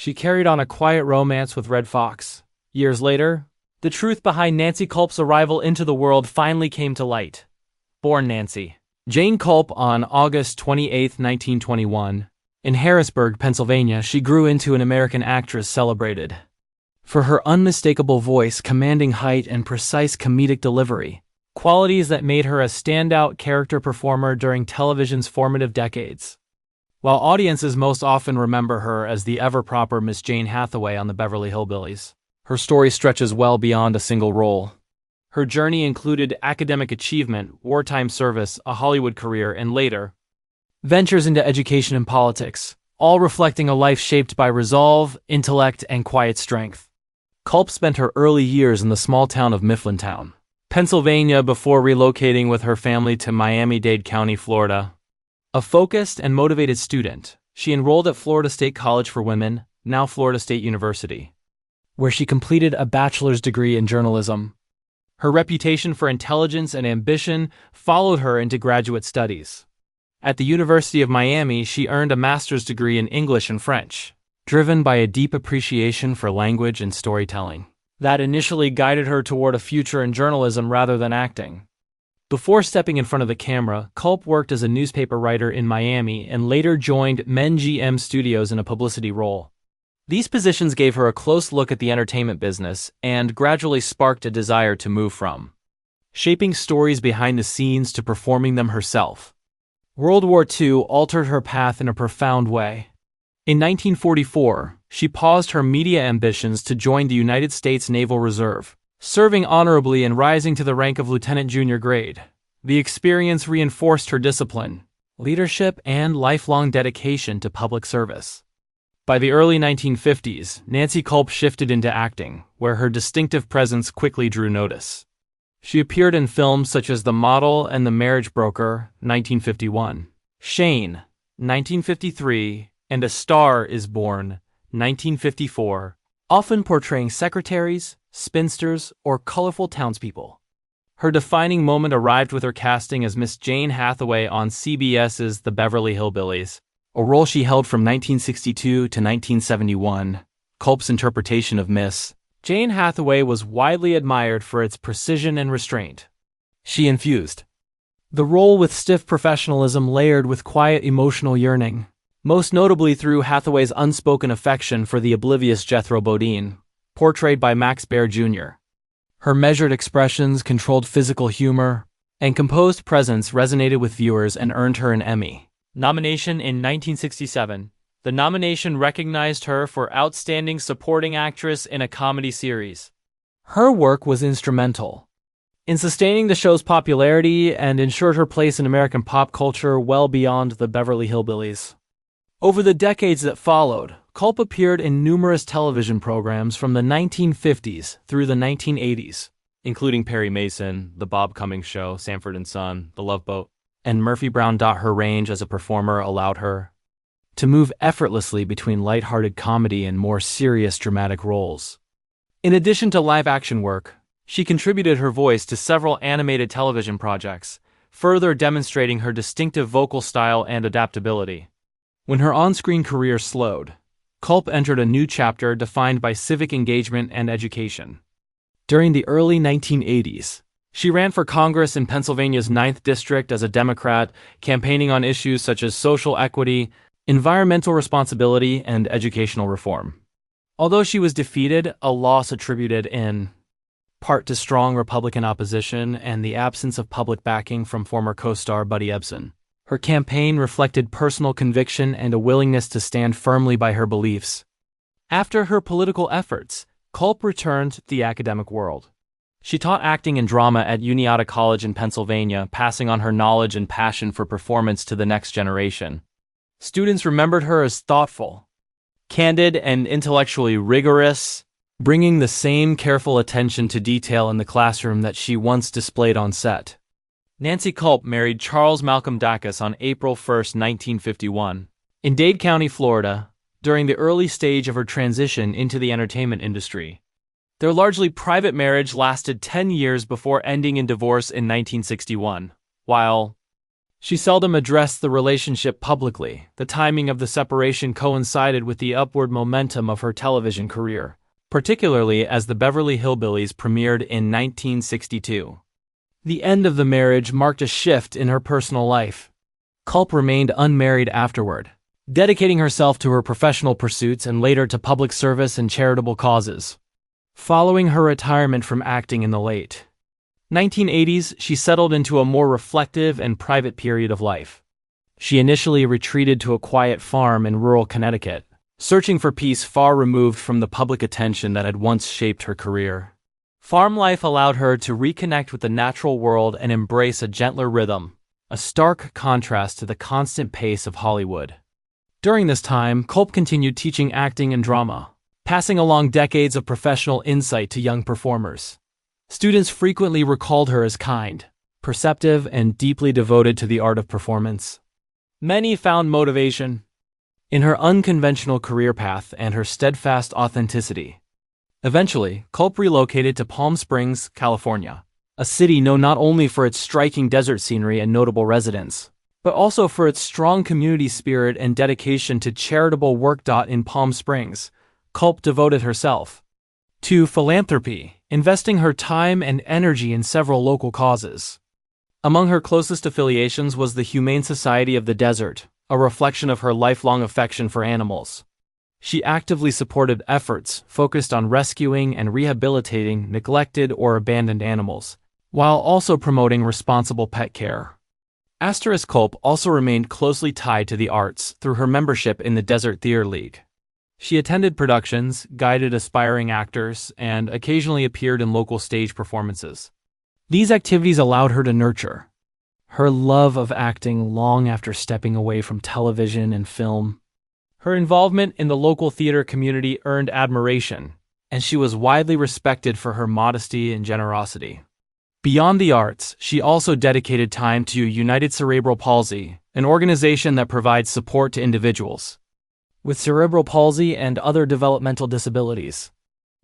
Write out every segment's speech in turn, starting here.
She carried on a quiet romance with Redd Foxx. Years later, the truth behind Nancy Culp's arrival into the world finally came to light. Born Nancy Jane Culp on August 28, 1921. In Harrisburg, Pennsylvania, she grew into an American actress celebrated for her unmistakable voice, commanding height, and precise comedic delivery, qualities that made her a standout character performer during television's formative decades. While audiences most often remember her as the ever-proper Miss Jane Hathaway on the Beverly Hillbillies, her story stretches well beyond a single role. Her journey included academic achievement, wartime service, a Hollywood career, and later, ventures into education and politics, all reflecting a life shaped by resolve, intellect, and quiet strength. Culp spent her early years in the small town of Mifflintown, Pennsylvania, before relocating with her family to Miami-Dade County, Florida. A focused and motivated student, she enrolled at Florida State College for Women, now Florida State University, where she completed a bachelor's degree in journalism. Her reputation for intelligence and ambition followed her into graduate studies. At the University of Miami, she earned a master's degree in English and French, driven by a deep appreciation for language and storytelling that initially guided her toward a future in journalism rather than acting. Before stepping in front of the camera, Culp worked as a newspaper writer in Miami and later joined MGM Studios in a publicity role. These positions gave her a close look at the entertainment business and gradually sparked a desire to move from shaping stories behind the scenes to performing them herself. World War II altered her path in a profound way. In 1944, she paused her media ambitions to join the United States Naval Reserve, serving honorably and rising to the rank of lieutenant junior grade. The experience reinforced her discipline, leadership, and lifelong dedication to public service. By the early 1950s, Nancy Culp shifted into acting, where her distinctive presence quickly drew notice. She appeared in films such as The Model and The Marriage Broker, 1951, Shane, 1953, and A Star is Born, 1954, often portraying secretaries, spinsters, or colorful townspeople. Her defining moment arrived with her casting as Miss Jane Hathaway on CBS's The Beverly Hillbillies, a role she held from 1962 to 1971. Culp's interpretation of Miss Jane Hathaway was widely admired for its precision and restraint. She infused the role with stiff professionalism layered with quiet emotional yearning, most notably through Hathaway's unspoken affection for the oblivious Jethro Bodine, portrayed by Max Baer Jr. Her measured expressions, controlled physical humor, and composed presence resonated with viewers and earned her an Emmy nomination in 1967. The nomination recognized her for Outstanding Supporting Actress in a Comedy Series. Her work was instrumental in sustaining the show's popularity and ensured her place in American pop culture well beyond the Beverly Hillbillies. Over the decades that followed, Culp appeared in numerous television programs from the 1950s through the 1980s, including Perry Mason, The Bob Cummings Show, Sanford & Son, The Love Boat, and Murphy Brown. Her range as a performer allowed her to move effortlessly between lighthearted comedy and more serious dramatic roles. In addition to live-action work, she contributed her voice to several animated television projects, further demonstrating her distinctive vocal style and adaptability. When her on-screen career slowed, Culp entered a new chapter defined by civic engagement and education. During the early 1980s, she ran for Congress in Pennsylvania's 9th District as a Democrat, campaigning on issues such as social equity, environmental responsibility, and educational reform. Although she was defeated, a loss attributed in part to strong Republican opposition and the absence of public backing from former co-star Buddy Ebsen, her campaign reflected personal conviction and a willingness to stand firmly by her beliefs. After her political efforts, Culp returned to the academic world. She taught acting and drama at Uniata College in Pennsylvania, passing on her knowledge and passion for performance to the next generation. Students remembered her as thoughtful, candid, and intellectually rigorous, bringing the same careful attention to detail in the classroom that she once displayed on set. Nancy Culp married Charles Malcolm Dacus on April 1, 1951, in Dade County, Florida, during the early stage of her transition into the entertainment industry. Their largely private marriage lasted 10 years before ending in divorce in 1961. While She seldom addressed the relationship publicly. The timing of the separation coincided with the upward momentum of her television career, particularly as the Beverly Hillbillies premiered in 1962. The end of the marriage marked a shift in her personal life. Culp remained unmarried afterward, dedicating herself to her professional pursuits and later to public service and charitable causes. Following her retirement from acting in the late 1980s, she settled into a more reflective and private period of life. She initially retreated to a quiet farm in rural Connecticut, searching for peace far removed from the public attention that had once shaped her career. Farm life allowed her to reconnect with the natural world and embrace a gentler rhythm, a stark contrast to the constant pace of Hollywood. During this time, Culp continued teaching acting and drama, passing along decades of professional insight to young performers. Students frequently recalled her as kind, perceptive, and deeply devoted to the art of performance. Many found motivation in her unconventional career path and her steadfast authenticity. Eventually, Culp relocated to Palm Springs, California, a city known not only for its striking desert scenery and notable residents, but also for its strong community spirit and dedication to charitable work. In Palm Springs, Culp devoted herself to philanthropy, investing her time and energy in several local causes. Among her closest affiliations was the Humane Society of the Desert, a reflection of her lifelong affection for animals. She actively supported efforts focused on rescuing and rehabilitating neglected or abandoned animals, while also promoting responsible pet care. Culp also remained closely tied to the arts through her membership in the Desert Theater League. She attended productions, guided aspiring actors, and occasionally appeared in local stage performances. These activities allowed her to nurture her love of acting long after stepping away from television and film. Her involvement in the local theater community earned admiration, and she was widely respected for her modesty and generosity. Beyond the arts, she also dedicated time to United Cerebral Palsy, an organization that provides support to individuals with cerebral palsy and other developmental disabilities.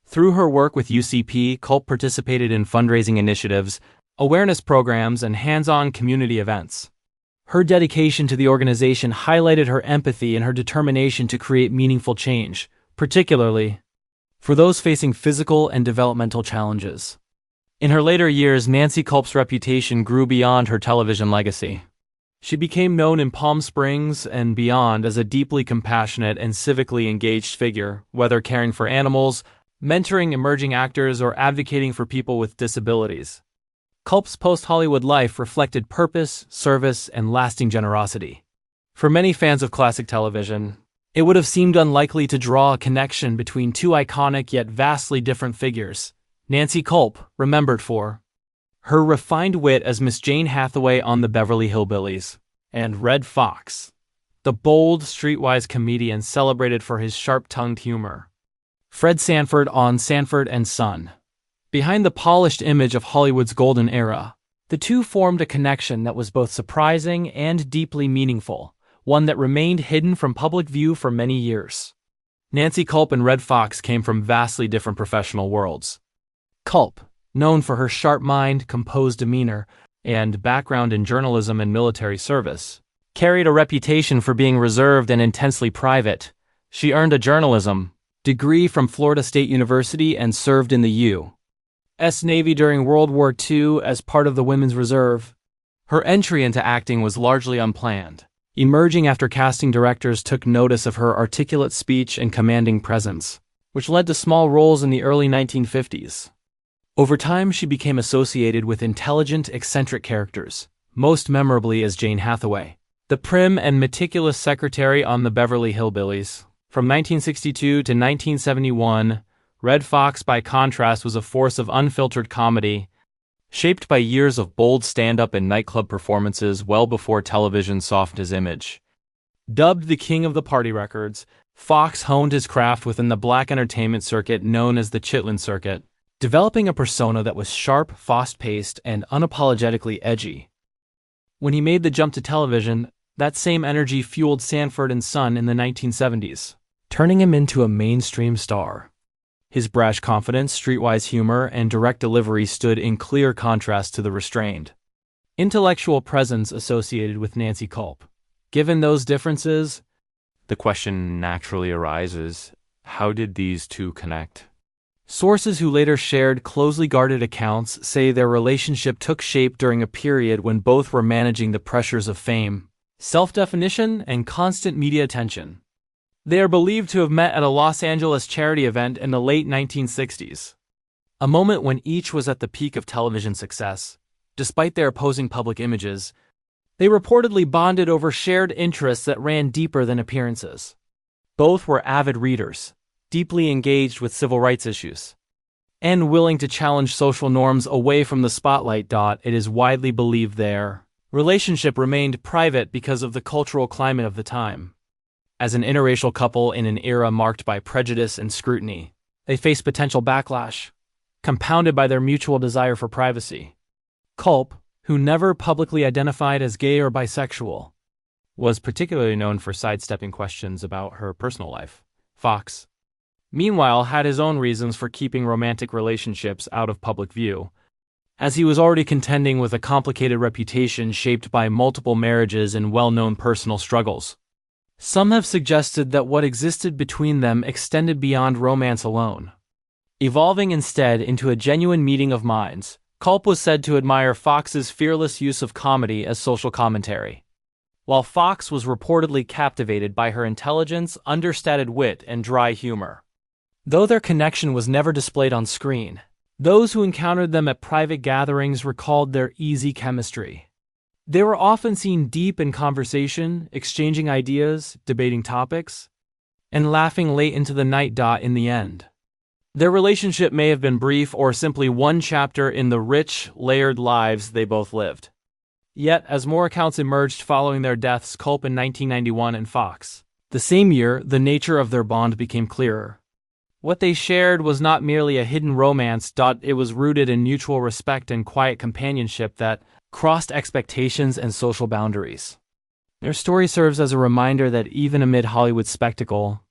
Through her work with UCP, Culp participated in fundraising initiatives, awareness programs, and hands-on community events. Her dedication to the organization highlighted her empathy and her determination to create meaningful change, particularly for those facing physical and developmental challenges. In her later years, Nancy Culp's reputation grew beyond her television legacy. She became known in Palm Springs and beyond as a deeply compassionate and civically engaged figure, whether caring for animals, mentoring emerging actors, or advocating for people with disabilities. Culp's post-Hollywood life reflected purpose, service, and lasting generosity. For many fans of classic television, it would have seemed unlikely to draw a connection between two iconic yet vastly different figures. Nancy Culp, remembered for her refined wit as Miss Jane Hathaway on the Beverly Hillbillies, and Redd Foxx, the bold, streetwise comedian celebrated for his sharp-tongued humor. Fred Sanford on Sanford and Son. Behind the polished image of Hollywood's golden era, the two formed a connection that was both surprising and deeply meaningful, one that remained hidden from public view for many years. Nancy Culp and Redd Foxx came from vastly different professional worlds. Culp, known for her sharp mind, composed demeanor, and background in journalism and military service, carried a reputation for being reserved and intensely private. She earned a journalism degree from Florida State University and served in the U.S. Navy during World War II as part of the Women's Reserve. Her entry into acting was largely unplanned, emerging after casting directors took notice of her articulate speech and commanding presence, which led to small roles in the early 1950s. Over time, she became associated with intelligent, eccentric characters, most memorably as Jane Hathaway, the prim and meticulous secretary on the Beverly Hillbillies. From 1962 to 1971, Redd Foxx, by contrast, was a force of unfiltered comedy, shaped by years of bold stand-up and nightclub performances well before television softened his image. Dubbed the king of the party records, Foxx honed his craft within the black entertainment circuit known as the Chitlin Circuit, developing a persona that was sharp, fast-paced, and unapologetically edgy. When he made the jump to television, that same energy fueled Sanford and Son in the 1970s, turning him into a mainstream star. His brash confidence, streetwise humor, and direct delivery stood in clear contrast to the restrained intellectual presence associated with Nancy Culp. Given those differences, the question naturally arises, how did these two connect? Sources who later shared closely guarded accounts say their relationship took shape during a period when both were managing the pressures of fame, self-definition, and constant media attention. They are believed to have met at a Los Angeles charity event in the late 1960s, a moment when each was at the peak of television success. Despite their opposing public images, they reportedly bonded over shared interests that ran deeper than appearances. Both were avid readers, deeply engaged with civil rights issues, and willing to challenge social norms away from the spotlight. It is widely believed their relationship remained private because of the cultural climate of the time. As an interracial couple in an era marked by prejudice and scrutiny, they faced potential backlash, compounded by their mutual desire for privacy. Culp, who never publicly identified as gay or bisexual, was particularly known for sidestepping questions about her personal life. Foxx, meanwhile, had his own reasons for keeping romantic relationships out of public view, as he was already contending with a complicated reputation shaped by multiple marriages and well-known personal struggles. Some have suggested that what existed between them extended beyond romance alone, evolving instead into a genuine meeting of minds. Culp was said to admire Foxx's fearless use of comedy as social commentary, while Foxx was reportedly captivated by her intelligence, understated wit, and dry humor. Though their connection was never displayed on screen, those who encountered them at private gatherings recalled their easy chemistry. They were often seen deep in conversation, exchanging ideas, debating topics, and laughing late into the night. In the end, their relationship may have been brief or simply one chapter in the rich, layered lives they both lived. Yet, as more accounts emerged following their deaths, Culp in 1991 and Foxx the same year, the nature of their bond became clearer. What they shared was not merely a hidden romance. It was rooted in mutual respect and quiet companionship that crossed expectations and social boundaries. Their story serves as a reminder that even amid Hollywood spectacle,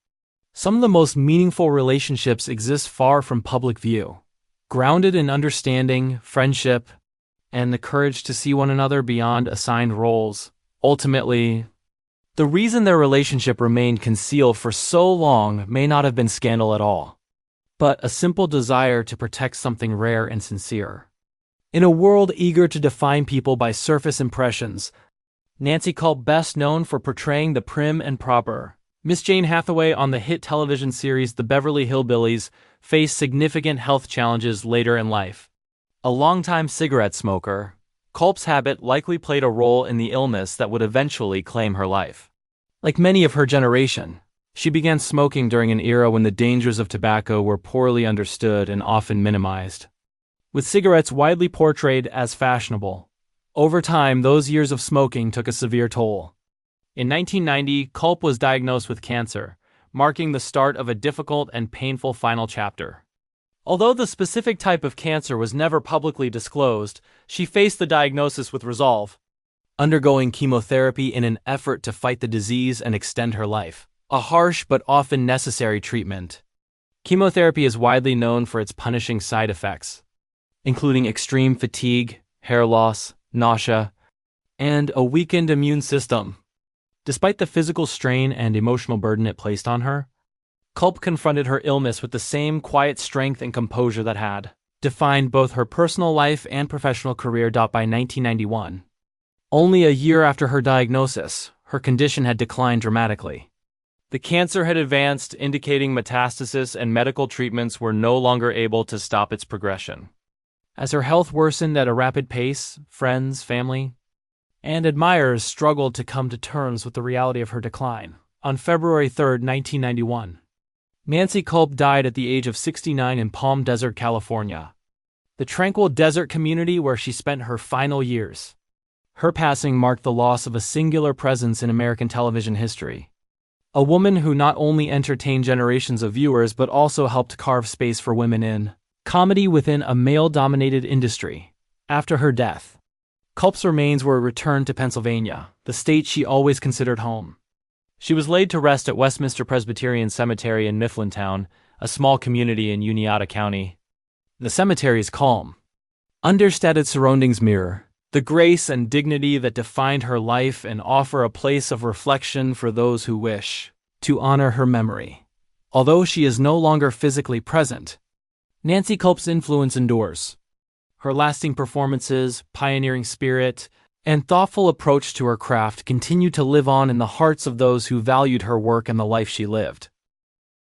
some of the most meaningful relationships exist far from public view, grounded in understanding, friendship, and the courage to see one another beyond assigned roles. Ultimately, the reason their relationship remained concealed for so long may not have been scandal at all, but a simple desire to protect something rare and sincere. In a world eager to define people by surface impressions, Nancy Culp, best known for portraying the prim and proper Miss Jane Hathaway on the hit television series The Beverly Hillbillies, faced significant health challenges later in life. A longtime cigarette smoker, Culp's habit likely played a role in the illness that would eventually claim her life. Like many of her generation, she began smoking during an era when the dangers of tobacco were poorly understood and often minimized, with cigarettes widely portrayed as fashionable. Over time, those years of smoking took a severe toll. In 1990, Culp was diagnosed with cancer, marking the start of a difficult and painful final chapter. Although the specific type of cancer was never publicly disclosed, she faced the diagnosis with resolve, undergoing chemotherapy in an effort to fight the disease and extend her life. A harsh but often necessary treatment. Chemotherapy is widely known for its punishing side effects, including extreme fatigue, hair loss, nausea, and a weakened immune system. Despite the physical strain and emotional burden it placed on her, Culp confronted her illness with the same quiet strength and composure that had defined both her personal life and professional career. By 1991, only a year after her diagnosis, her condition had declined dramatically. The cancer had advanced, indicating metastasis, and medical treatments were no longer able to stop its progression. As her health worsened at a rapid pace, friends, family, and admirers struggled to come to terms with the reality of her decline. On February 3, 1991, Nancy Culp died at the age of 69 in Palm Desert, California, the tranquil desert community where she spent her final years. Her passing marked the loss of a singular presence in American television history, a woman who not only entertained generations of viewers but also helped carve space for women in comedy within a male-dominated industry. After her death, Culp's remains were returned to Pennsylvania, the state she always considered home. She was laid to rest at Westminster Presbyterian Cemetery in Mifflintown, a small community in Uniata County. The cemetery is calm. Understated surroundings mirror the grace and dignity that defined her life and offer a place of reflection for those who wish to honor her memory. Although she is no longer physically present, Nancy Culp's influence endures. Her lasting performances, pioneering spirit, and thoughtful approach to her craft continue to live on in the hearts of those who valued her work and the life she lived.